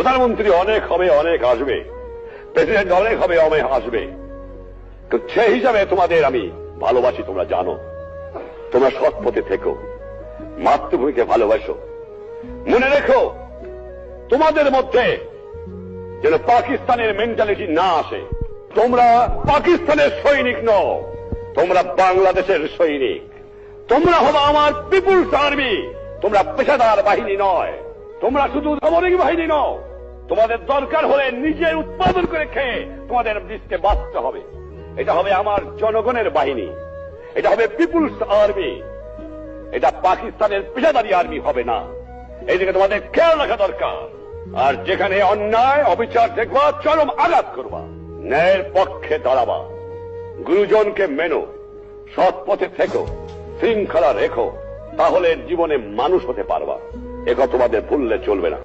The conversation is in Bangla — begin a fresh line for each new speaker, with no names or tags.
প্রধানমন্ত্রী অনেক হবে, অনেক আসবে, প্রেসিডেন্ট অনেক হবে, অনেক আসবে, তো সেই হিসাবে তোমাদের আমি ভালোবাসি, তোমরা জানো। তোমরা সৎ পথে থেকো, মাতৃভূমিকে ভালোবাসো। মনে রেখো, তোমাদের মধ্যে যেন পাকিস্তানের মেন্টালিটি না আসে। তোমরা পাকিস্তানের সৈনিক নও, তোমরা বাংলাদেশের সৈনিক। তোমরা হলো আমার পিপুলস আর্মি। তোমরা পেশাদার বাহিনী নয়, তোমরা শুধু সামরিক বাহিনী নও। তোমাদের দরকার হলে নিজের উৎপাদন করে খেয়ে তোমাদের দেশকে বাঁচতে হবে। এটা হবে আমার জনগণের বাহিনী, এটা হবে পিপুলস আর্মি, এটা পাকিস্তানের পেশাদারি আর্মি হবে না। এইদিকে তোমাদের খেয়াল রাখা দরকার। আর যেখানে অন্যায় অবিচার দেখবা, চরম আঘাত করবা, ন্যায়ের পক্ষে দাঁড়াবা, গুরুজনকে মেনো, সৎ পথে থেকো, শৃঙ্খলা রেখো, তাহলে জীবনে মানুষ হতে পারবা। একথা তোমাদের ভুললে চলবে না।